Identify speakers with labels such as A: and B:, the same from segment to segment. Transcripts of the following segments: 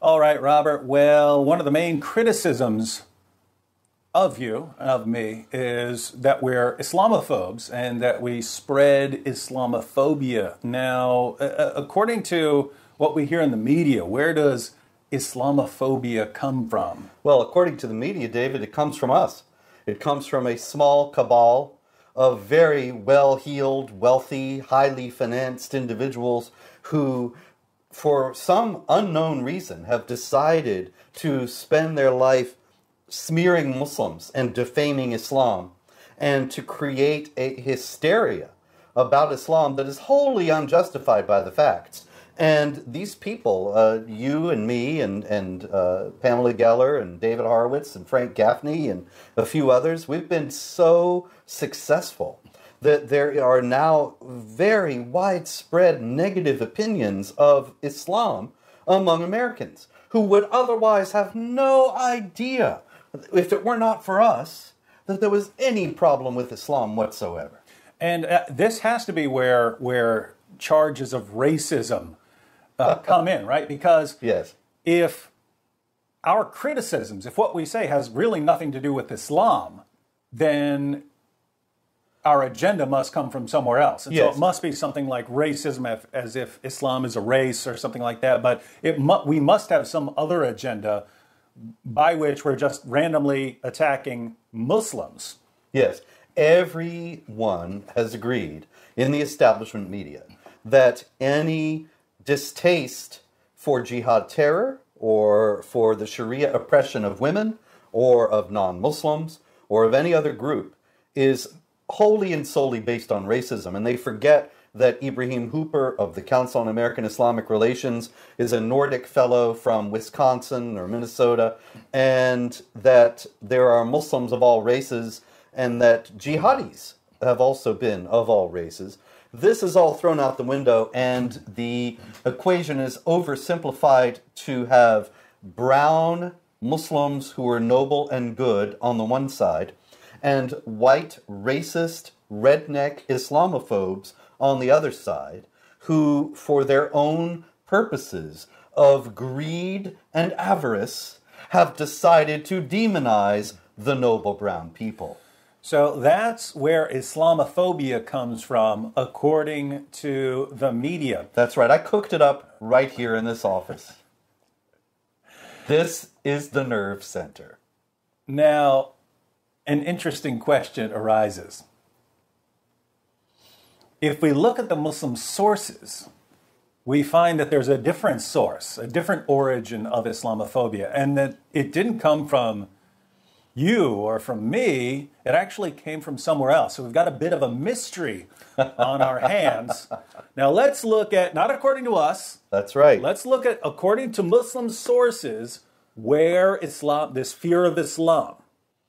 A: All right, Robert. Well, one of the main criticisms of you, of me, is that we're Islamophobes and that we spread Islamophobia. Now, according to what we hear in the media, where does Islamophobia come from?
B: Well, according to the media, David, it comes from us. It comes from a small cabal of very well-heeled, wealthy, highly financed individuals who, for some unknown reason, have decided to spend their life smearing Muslims and defaming Islam, and to create a hysteria about Islam that is wholly unjustified by the facts. And these people, you and me and Pamela Geller and David Horowitz and Frank Gaffney and a few others, we've been so successful that there are now very widespread negative opinions of Islam among Americans who would otherwise have no idea, if it were not for us, that there was any problem with Islam whatsoever.
A: And this has to be where charges of racism come in, right? Because
B: yes,
A: if our criticisms, if what we say has really nothing to do with Islam, then our agenda must come from somewhere else. And
B: yes.
A: so it must be something like racism, as if Islam is a race or something like that. But we must have some other agenda by which we're just randomly attacking Muslims.
B: Yes. Everyone has agreed in the establishment media that any distaste for jihad terror or for the Sharia oppression of women or of non-Muslims or of any other group is wholly and solely based on racism. And they forget that Ibrahim Hooper of the Council on American Islamic Relations is a Nordic fellow from Wisconsin or Minnesota, and that there are Muslims of all races, and that jihadis have also been of all races. This is all thrown out the window, and the equation is oversimplified to have brown Muslims who are noble and good on the one side, and white, racist, redneck Islamophobes on the other side, who, for their own purposes of greed and avarice, have decided to demonize the noble brown people.
A: So that's where Islamophobia comes from, according to the media.
B: That's right. I cooked it up right here in this office. This is the nerve center.
A: Now, an interesting question arises. If we look at the Muslim sources, we find that there's a different source, a different origin of Islamophobia, and that it didn't come from you or from me. It actually came from somewhere else. So we've got a bit of a mystery on our hands. Now let's look at, not according to us.
B: That's right.
A: Let's look at, according to Muslim sources, where Islam, this fear of Islam,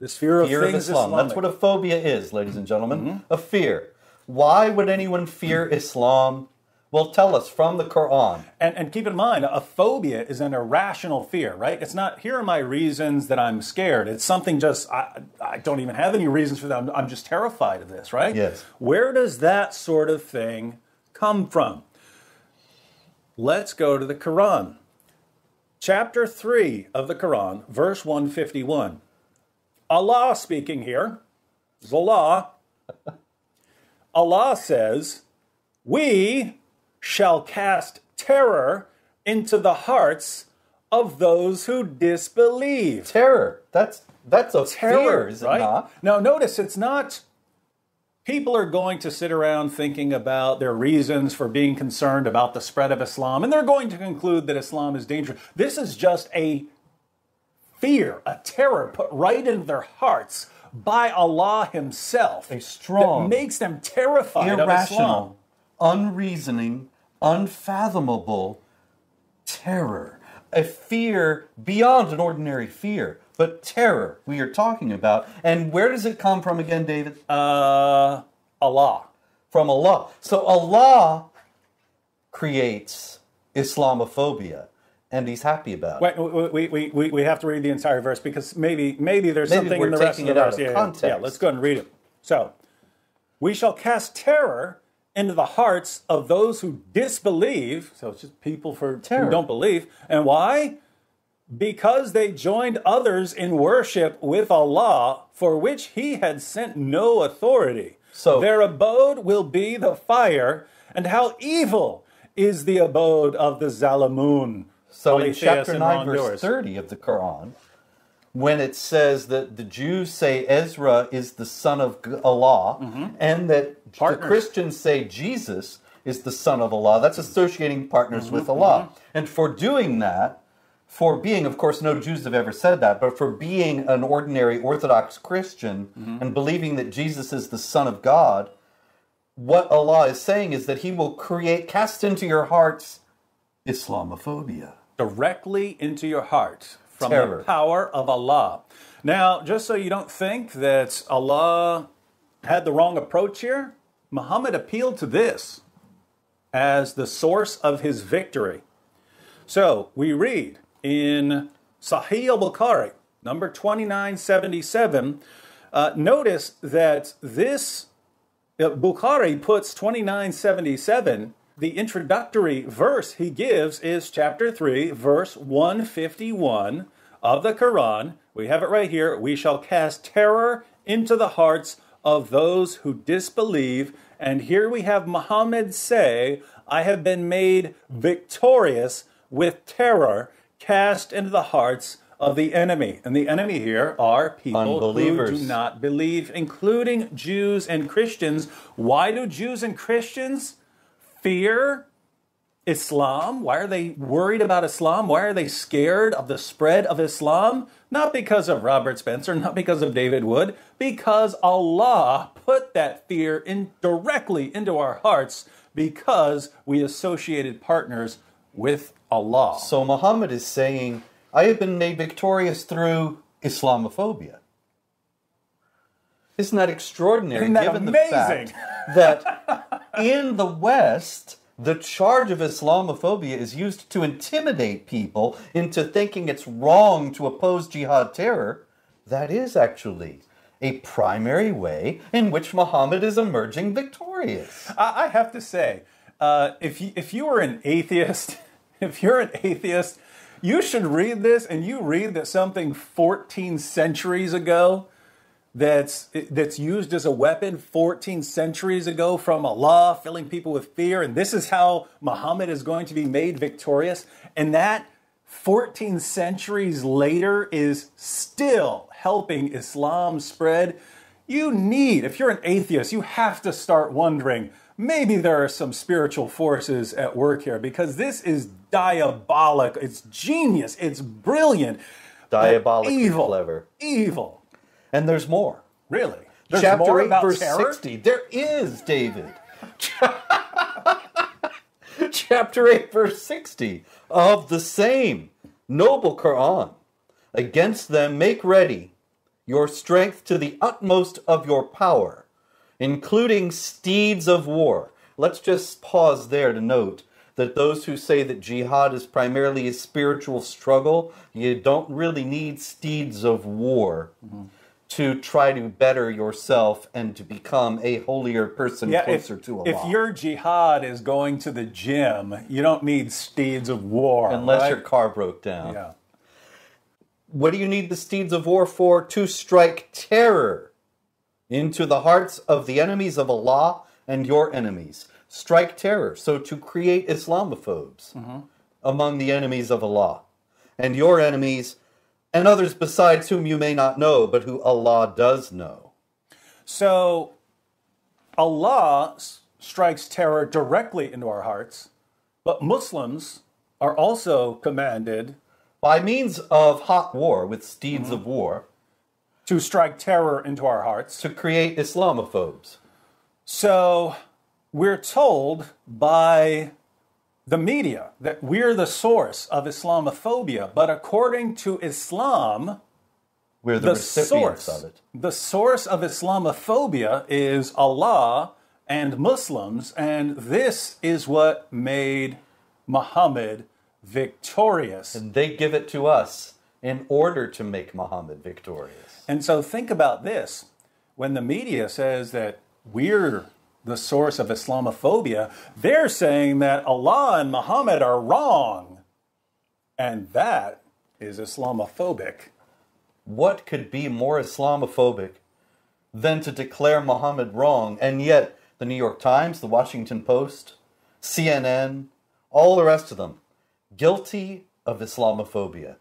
A: this fear of things Islamic.
B: That's what a phobia is, ladies and gentlemen. A fear. Why would anyone fear Islam? Well, tell us from the Quran.
A: And keep in mind, a phobia is an irrational fear, right? It's not, here are my reasons that I'm scared. It's something just, I don't even have any reasons for that. I'm just terrified of this, right?
B: Yes.
A: Where does that sort of thing come from? Let's go to the Quran. Chapter 3 of the Quran, verse 151. Allah speaking here. This is Allah. Allah says, "We shall cast terror into the hearts of those who disbelieve."
B: Terror. That's a fear, is it
A: right?
B: not?
A: Now, notice it's not. People are going to sit around thinking about their reasons for being concerned about the spread of Islam, and they're going to conclude that Islam is dangerous. This is just a fear, a terror put right into their hearts by Allah Himself.
B: A strong,
A: that makes them terrified
B: irrational,
A: of Islam.
B: unreasoning, unfathomable terror. A fear beyond an ordinary fear, but terror we are talking about. And where does it come from again, David?
A: Allah.
B: From Allah. So Allah creates Islamophobia, and He's happy about it.
A: Wait, we have to read the entire verse because maybe there's something
B: we're
A: in the rest of
B: taking
A: the
B: it out
A: verse.
B: of context.
A: Yeah, let's go ahead and read it. So, we shall cast terror into the hearts of those who disbelieve. So it's just people who don't believe. And why? because they joined others in worship with Allah, for which he had sent no authority.
B: So
A: their abode will be the fire, and how evil is the abode of the Zalimun.
B: So in
A: polytheists
B: chapter
A: and
B: 9,
A: wrongdoers.
B: verse 30 of the Quran, when it says that the Jews say Ezra is the son of Allah, and that the
A: Partners.
B: Christians say Jesus is the son of Allah, that's associating partners with Allah. And for doing that, for being, of course, no Jews have ever said that, but for being an ordinary Orthodox Christian and believing that Jesus is the Son of God, what Allah is saying is that He will cast into your hearts Islamophobia.
A: Directly into your heart from
B: Terror.
A: the power of Allah. Now, just so you don't think that Allah had the wrong approach here, Muhammad appealed to this as the source of his victory. So we read in Sahih al-Bukhari, number 2977, notice that this Bukhari puts 2977. The introductory verse he gives is chapter 3, verse 151 of the Quran. We have it right here. We shall cast terror into the hearts of those who disbelieve. And here we have Muhammad say, I have been made victorious with terror cast into the hearts of the enemy. And the enemy here are people who
B: Unbelievers.
A: do not believe, including Jews and Christians. Why do Jews and Christians fear Islam? Why are they worried about Islam? Why are they scared of the spread of Islam? Not because of Robert Spencer, not because of David Wood, because Allah put that fear directly into our hearts because we associated partners with Allah.
B: So Muhammad is saying, I have been made victorious through Islamophobia. Isn't that extraordinary?
A: Isn't that
B: given
A: amazing?
B: the fact that in the West, the charge of Islamophobia is used to intimidate people into thinking it's wrong to oppose jihad terror. That is actually a primary way in which Muhammad is emerging victorious.
A: I have to say, if you were an atheist, if you're an atheist, you should read this and you read that something 14 centuries ago that's used as a weapon 14 centuries ago from Allah, filling people with fear, and this is how Muhammad is going to be made victorious, and that 14 centuries later is still helping Islam spread. If you're an atheist, you have to start wondering, maybe there are some spiritual forces at work here, because this is diabolic. It's genius. It's brilliant.
B: Diabolically
A: evil,
B: clever.
A: Evil.
B: And there's more.
A: Really? There's
B: Chapter
A: more
B: 8,
A: about
B: verse
A: terror?
B: 60. There is, David. Chapter 8, verse 60 of the same noble Quran. Against them make ready your strength to the utmost of your power, including steeds of war. Let's just pause there to note that those who say that jihad is primarily a spiritual struggle, you don't really need steeds of war to try to better yourself and to become a holier person closer to Allah.
A: If your jihad is going to the gym, you don't need steeds of war.
B: Unless
A: right?
B: your car broke down.
A: Yeah.
B: What do you need the steeds of war for? To strike terror into the hearts of the enemies of Allah and your enemies. Strike terror. So to create Islamophobes among the enemies of Allah and your enemies and others besides whom you may not know, but who Allah does know.
A: So Allah strikes terror directly into our hearts, but Muslims are also commanded
B: By means of hot war with steeds of war,
A: to strike terror into our hearts.
B: to create Islamophobes.
A: So we're told by the media that we're the source of Islamophobia, but according to Islam,
B: We're the recipients of it.
A: the source of Islamophobia is Allah and Muslims, and this is what made Muhammad victorious.
B: And they give it to us in order to make Muhammad victorious.
A: And so think about this. When the media says that we're the source of Islamophobia, they're saying that Allah and Muhammad are wrong. And that is Islamophobic.
B: What could be more Islamophobic than to declare Muhammad wrong? And yet, the New York Times, the Washington Post, CNN, all the rest of them, guilty of Islamophobia.